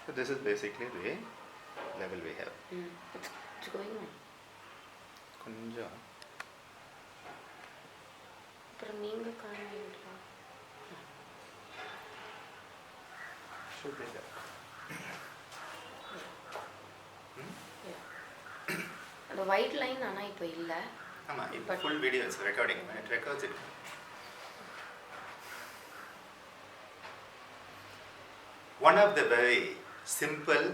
So this is basically the level we have. It's going on. கொஞ்சம் அப்புறம் நீங்க காண்பீங்களா? should be there. அந்த white line ஆனா இப்போ இல்ல. ஆமா, இப்போ full video is recording. It records it. One of the very simple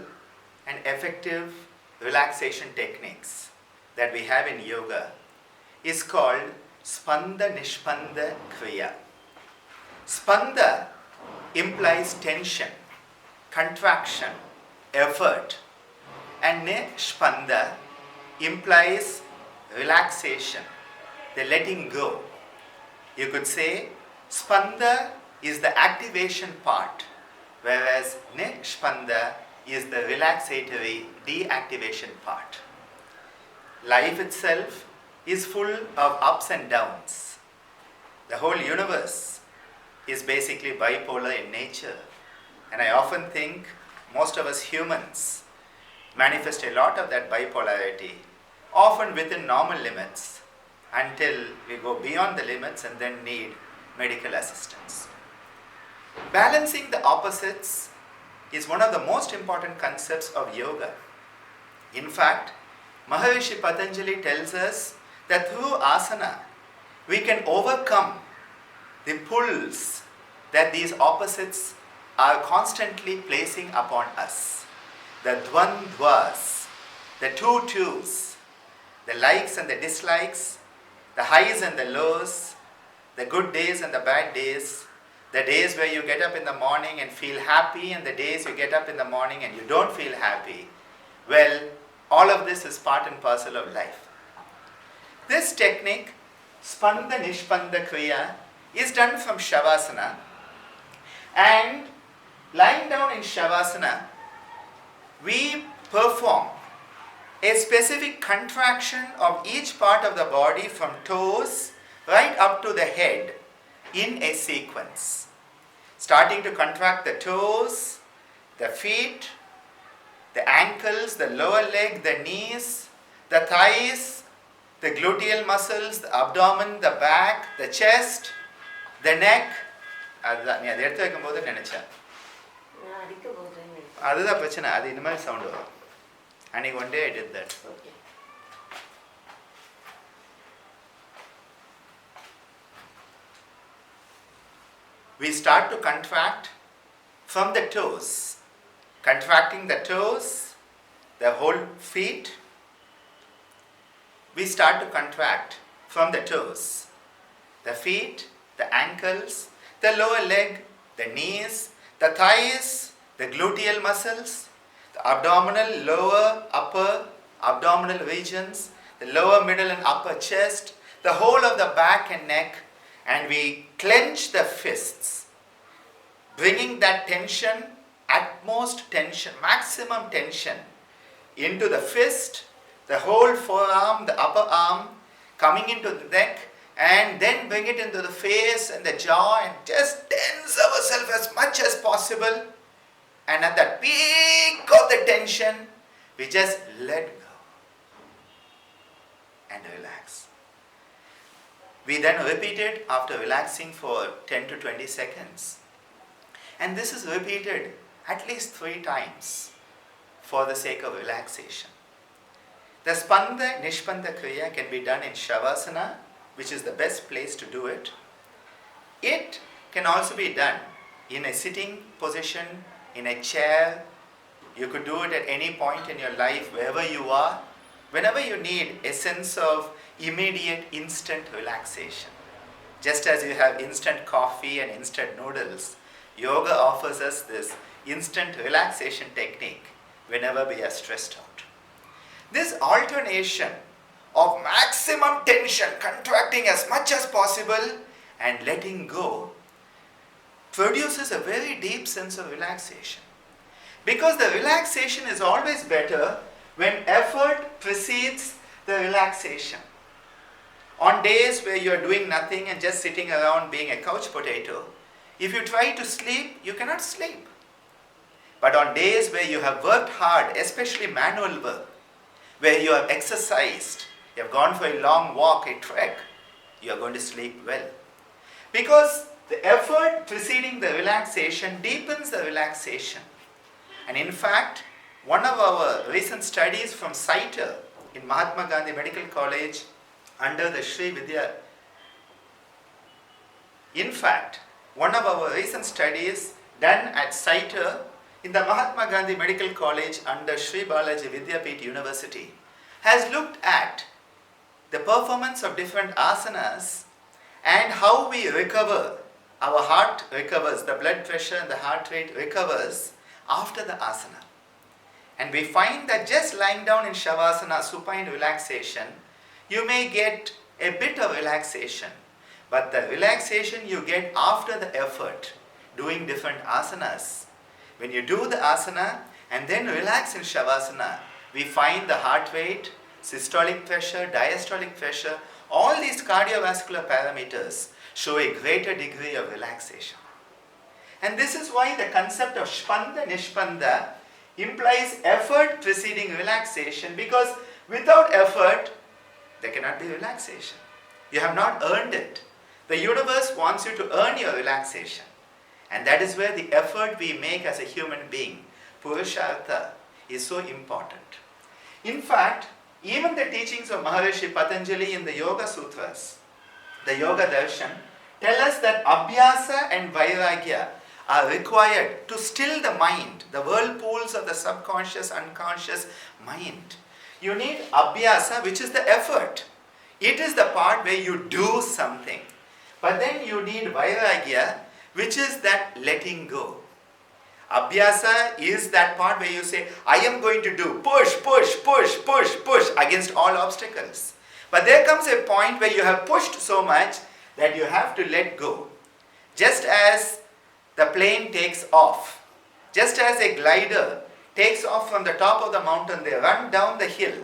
and effective relaxation techniques that we have in yoga is called Spanda Nishpanda Kriya. Spanda implies tension, contraction, effort, and Nishpanda implies relaxation, the letting go. You could say Spanda is the activation part, whereas Nishpanda is the relaxatory deactivation part. Life itself is full of ups and downs. The whole universe is basically bipolar in nature. And I often think most of us humans manifest a lot of that bipolarity, often within normal limits, until we go beyond the limits and then need medical assistance. Balancing the opposites is one of the most important concepts of yoga. In fact, Maharishi Patanjali tells us that through asana, we can overcome the pulls that these opposites are constantly placing upon us. The dvandvas, the two-twos, the likes and the dislikes, the highs and the lows, the good days and the bad days, the days where you get up in the morning and feel happy and the days you get up in the morning and you don't feel happy. Well, all of this is part and parcel of life. This technique, Spanda Nishpanda Kriya, is done from Shavasana, and lying down in Shavasana, we perform a specific contraction of each part of the body from toes right up to the head in a sequence. Starting to contract the toes, the feet, the ankles, the lower leg, the knees, the thighs, the gluteal muscles, the abdomen, the back, the chest, the neck. அதுதான் நீ அதை எடுத்து வைக்கும் போது நினைச்சேன் அதுதான் பிரச்சனை. அது இந்த மாதிரி சவுண்ட் வரும். அன்னைக்கு one day I did that. We start to contract from the toes, contracting the toes, the whole feet. We start to contract from the toes, the feet, the ankles, the lower leg, the knees, the thighs, the gluteal muscles, the abdominal, lower, upper abdominal regions, the lower, middle and upper chest, the whole of the back and neck, and we clench the fists, bringing that tension, utmost tension, maximum tension into the fist, the whole forearm, the upper arm, coming into the neck, and then bring it into the face and the jaw and just tense ourselves as much as possible. And at the peak of the tension, we just let go and relax. We then repeat it after relaxing for 10 to 20 seconds. And this is repeated at least 3 times for the sake of relaxation. The Spanda Nishpanda Kriya can be done in Shavasana, which is the best place to do it. It can also be done in a sitting position, in a chair. You could do it at any point in your life, wherever you are, whenever you need a sense of immediate, instant relaxation. Just as you have instant coffee and instant noodles, yoga offers us this instant relaxation technique whenever we are stressed out. This alternation of maximum tension, contracting as much as possible and letting go, produces a very deep sense of relaxation. Because the relaxation is always better when effort precedes the relaxation. On days where you are doing nothing and just sitting around being a couch potato, if you try to sleep, you cannot sleep. But on days where you have worked hard, especially manual work, where you have exercised, you have gone for a long walk, a trek, you are going to sleep well. Because the effort preceding the relaxation deepens the relaxation. And in fact, one of our recent studies from Saiter in Mahatma Gandhi Medical College under the Sri Vidya. In fact, one of our recent studies done at Saiter in the Mahatma Gandhi Medical College under Sri Balaji Vidyapith University has looked at the performance of different asanas and how we recover. Our heart recovers, the blood pressure and the heart rate recovers after the asana. And we find that just lying down in Shavasana, supine relaxation, you may get a bit of relaxation. But the relaxation you get after the effort, doing different asanas, when you do the asana and then relax in Shavasana, we find the heart rate, systolic pressure, diastolic pressure, all these cardiovascular parameters show a greater degree of relaxation. And this is why the concept of Spanda Nishpanda implies effort preceding relaxation, because without effort, there cannot be relaxation. You have not earned it. The universe wants you to earn your relaxation. And that is where the effort we make as a human being, Purushartha, is so important. In fact, even the teachings of Maharishi Patanjali in the Yoga Sutras, the Yoga Darshan, tell us that Abhyasa and Vairagya are required to still the mind, the whirlpools of the subconscious, unconscious mind. You need Abhyasa, which is the effort. It is the part where you do something. But then you need Vairagya, which is that letting go. Abhyasa is that part where you say, I am going to do push, push, push, push, push against all obstacles. But there comes a point where you have pushed so much that you have to let go. Just as the plane takes off, just as a glider takes off from the top of the mountain, they run down the hill.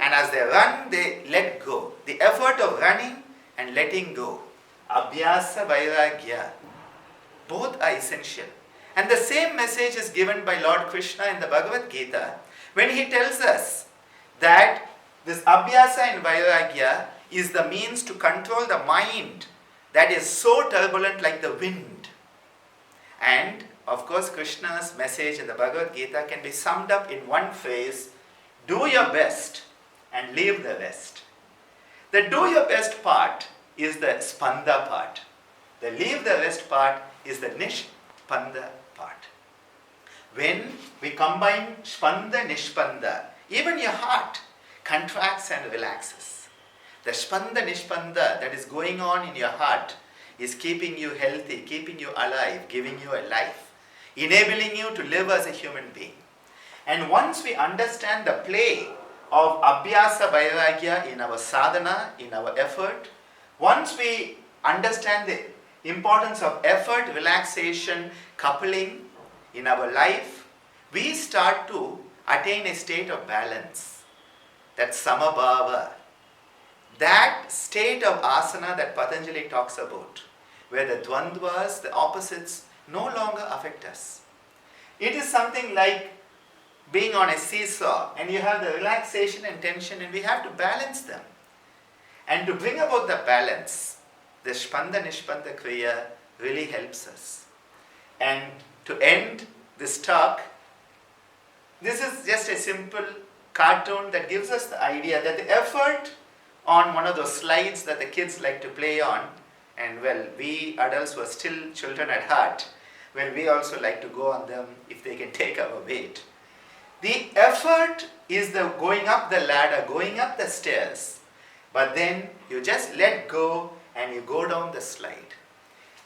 And as they run, they let go. The effort of running and letting go. Abhyasa, Vairagya. Both are essential. And the same message is given by Lord Krishna in the Bhagavad Gita when he tells us that this Abhyasa and Vairagya is the means to control the mind that is so turbulent like the wind. And of course, Krishna's message in the Bhagavad Gita can be summed up in one phrase: do your best and leave the rest. The do your best part is the Spanda part. The leave the rest part is the Nishpanda part. When we combine Spanda Nishpanda, even your heart contracts and relaxes. The Spanda Nishpanda that is going on in your heart is keeping you healthy, keeping you alive, giving you a life, enabling you to live as a human being. And once we understand the play of Abhyasa Vairagya in our sadhana, in our effort, once we understand the importance of effort, relaxation, coupling in our life, we start to attain a state of balance. That samabhava, that state of asana that Patanjali talks about, where the dvandvas, the opposites, no longer affect us. It is something like being on a seesaw and you have the relaxation and tension and we have to balance them. And to bring about the balance, the Spanda Nishpanda Kriya really helps us. And to end this talk, this is just a simple cartoon that gives us the idea that the effort on one of those slides that the kids like to play on, and well, we adults who are still children at heart, well, we also like to go on them if they can take our weight. The effort is the going up the ladder, going up the stairs, but then you just let go and you go down the slide.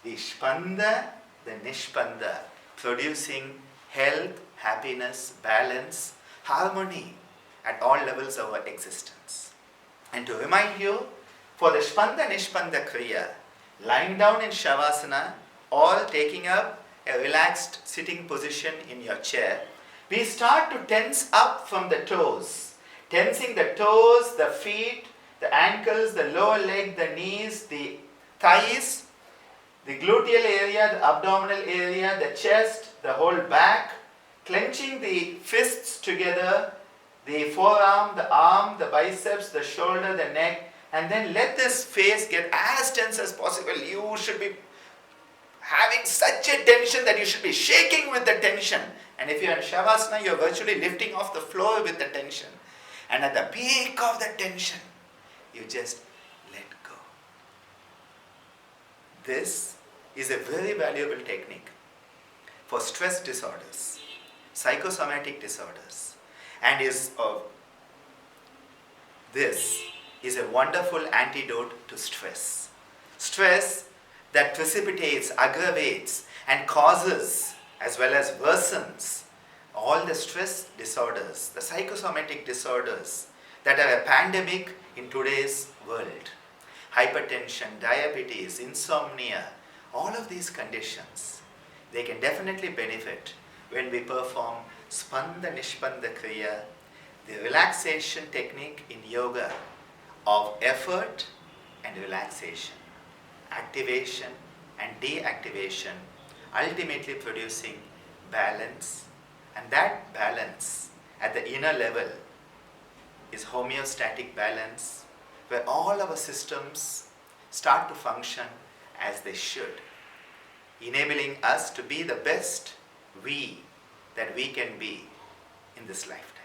The Spanda, the Nishpanda, producing health, happiness, balance, harmony at all levels of our existence. And to remind you, for the Spanda Nishpanda Kriya, lying down in Shavasana or taking up a relaxed sitting position in your chair, we start to tense up from the toes. Tensing the toes, the feet, the ankles, the lower leg, the knees, the thighs, the gluteal area, the abdominal area, the chest, the whole back, clenching the fists together, the forearm, the arm, the biceps, the shoulder, the neck, and then let this face get as tense as possible. You should be having such a tension that you should be shaking with the tension. And if you're in Shavasana, you're virtually lifting off the floor with the tension. And at the peak of the tension, you just let go. This is a very valuable technique for stress disorders, psychosomatic disorders, and this is a wonderful antidote to stress. Stress that precipitates, aggravates, and causes, as well as worsens, all the stress disorders, the psychosomatic disorders that are a pandemic in today's world. Hypertension, diabetes, insomnia, all of these conditions, they can definitely benefit when we perform Spanda Nishpanda Kriya, the relaxation technique in yoga of effort and relaxation, activation and deactivation, ultimately producing balance. And that balance at the inner level is homeostatic balance, where all our systems start to function as they should, enabling us to be the best we that we can be in this lifetime.